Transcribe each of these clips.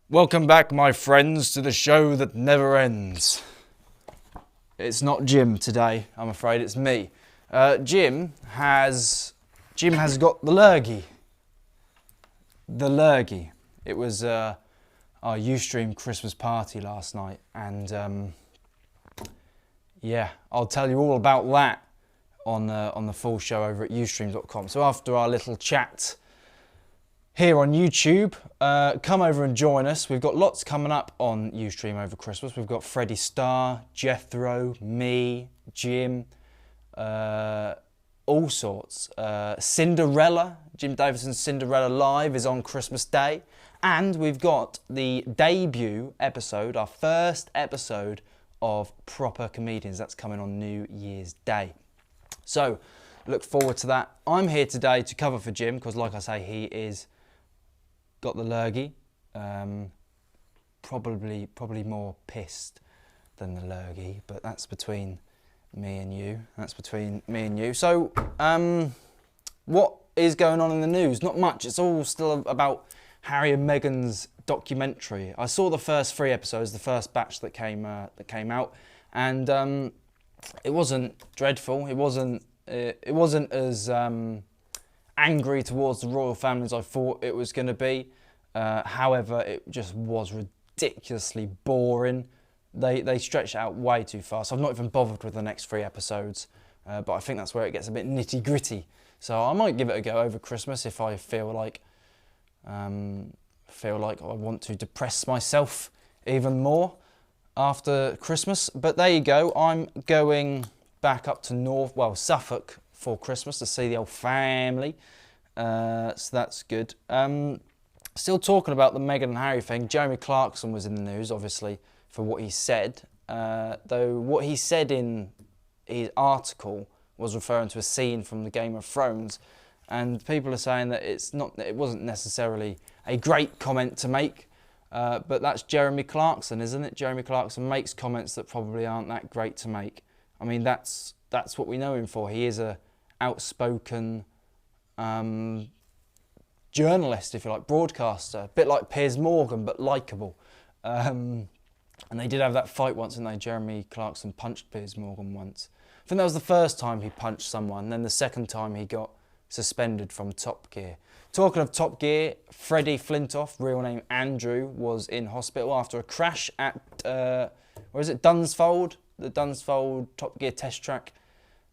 Welcome back, my friends, to the show that never ends. It's not Jim today, I'm afraid, it's me. Jim has got the lurgy. The lurgy. It was our Ustream Christmas party last night, and yeah, I'll tell you all about that on the full show over at ustream.com. So after our little chat here on YouTube, come over and join us. We've got lots coming up on Ustream over Christmas. We've got Freddie Starr, Jethro, me, Jim, all sorts. Cinderella, Jim Davidson's Cinderella Live is on Christmas Day. And we've got the debut episode, our first episode of Proper Comedians. That's coming on New Year's Day. So, look forward to that. I'm here today to cover for Jim, because like I say, he is got the lurgy, probably more pissed than the lurgy, but that's between me and you. So, what is going on in the news? Not much. It's all still about Harry and Meghan's documentary. I saw the first 3 episodes, the first batch that came out, and it wasn't dreadful. It wasn't as angry towards the royal family as I thought it was going to be. However, it just was ridiculously boring. They stretched it out way too fast. I've not even bothered with the next 3 episodes, but I think that's where it gets a bit nitty gritty. So I might give it a go over Christmas if I feel like I want to depress myself even more after Christmas. But there you go. I'm going back up to Suffolk for Christmas to see the old family. So that's good. Still talking about the Meghan and Harry thing. Jeremy Clarkson was in the news, obviously, for what he said. Though what he said in his article was referring to a scene from the Game of Thrones, and people are saying that it wasn't necessarily a great comment to make. But that's Jeremy Clarkson, isn't it? Jeremy Clarkson makes comments that probably aren't that great to make. I mean, that's what we know him for. He is a outspoken journalist, if you like, broadcaster, a bit like Piers Morgan, but likeable. And they did have that fight once, didn't they? Jeremy Clarkson punched Piers Morgan once. I think that was the first time he punched someone, then the second time he got suspended from Top Gear. Talking of Top Gear, Freddie Flintoff, real name Andrew, was in hospital after a crash at, Dunsfold? The Dunsfold Top Gear test track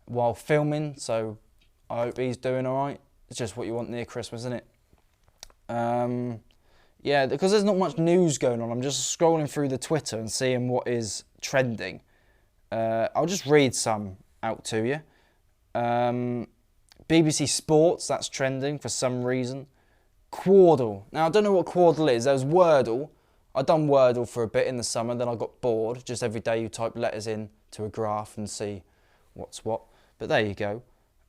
while filming, so I hope he's doing alright. It's just what you want near Christmas, isn't it? Yeah, because there's not much news going on. I'm just scrolling through the Twitter and seeing what is trending. I'll just read some out to you. BBC Sports, that's trending for some reason. Quordle. Now, I don't know what Quordle is. There was Wordle. I'd done Wordle for a bit in the summer, then I got bored. Just every day you type letters in to a graph and see what's what. But there you go.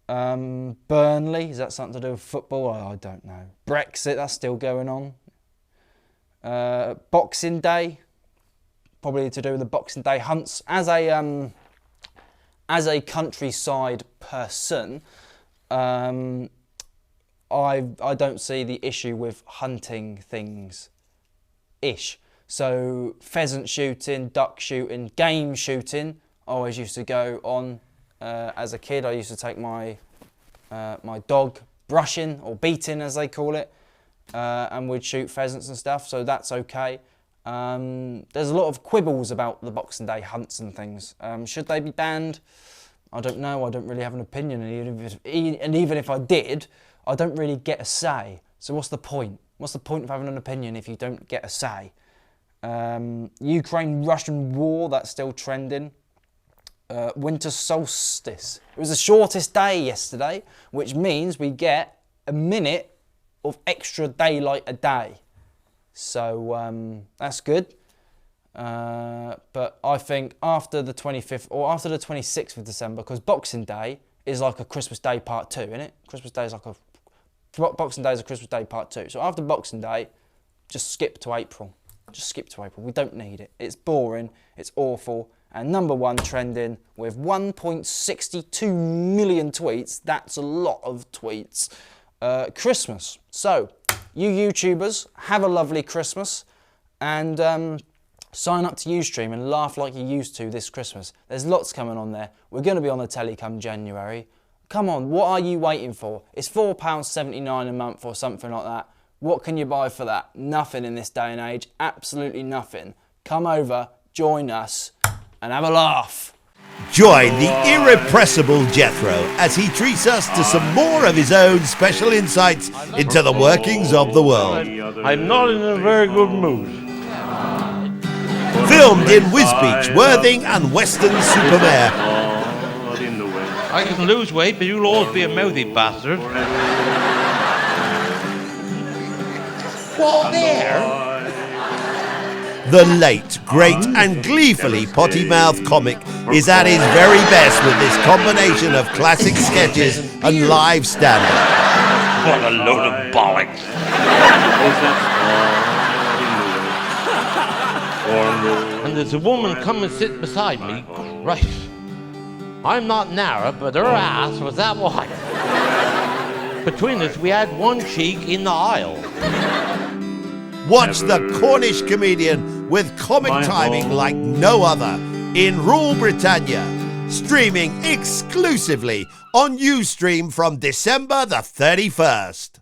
Burnley, is that something to do with football? I don't know. Brexit, that's still going on. Boxing Day, probably to do with the Boxing Day hunts. As a countryside person, I don't see the issue with hunting things-ish. So pheasant shooting, duck shooting, game shooting, I always used to go on. As a kid, I used to take my dog brushing, or beating as they call it, and we'd shoot pheasants and stuff, so that's okay. There's a lot of quibbles about the Boxing Day hunts and things. Should they be banned? I don't know. I don't really have an opinion, and even if I did, I don't really get a say. So what's the point? What's the point of having an opinion if you don't get a say? Ukraine-Russian war, that's still trending. Winter solstice. It was the shortest day yesterday, which means we get a minute of extra daylight a day. So that's good. But I think after the 25th or after the 26th of December, because Boxing Day is like a Christmas Day part 2, isn't it? Boxing Day is a Christmas Day part 2. So after Boxing Day, just skip to April. Just skip to April. We don't need it. It's boring. It's awful. And number 1 trending with 1.62 million tweets. That's a lot of tweets. Christmas. So, you YouTubers, have a lovely Christmas. and sign up to Ustream and laugh like you used to this Christmas. There's lots coming on there. We're going to be on the telly come January. Come on, what are you waiting for? It's £4.79 a month or something like that. What can you buy for that? Nothing in this day and age. Absolutely nothing. Come over, join us, and have a laugh. Join the irrepressible Jethro as he treats us to some more of his own special insights into the workings of the world. I'm not in a very good mood. Filmed in Wisbech, Worthing and Weston-super-Mare. I can lose weight, but you'll always be a mouthy bastard. What there? The late, great and gleefully potty-mouthed comic is at his very best with this combination of classic sketches and live stand-up. What a load of bollocks. And there's a woman come and sit beside me. Right. I'm not narrow, but her ass was that wide. Between us, we had one cheek in the aisle. Watch the Cornish comedian with comic timing like no other in Rule Britannia, streaming exclusively on Ustream from December the 31st.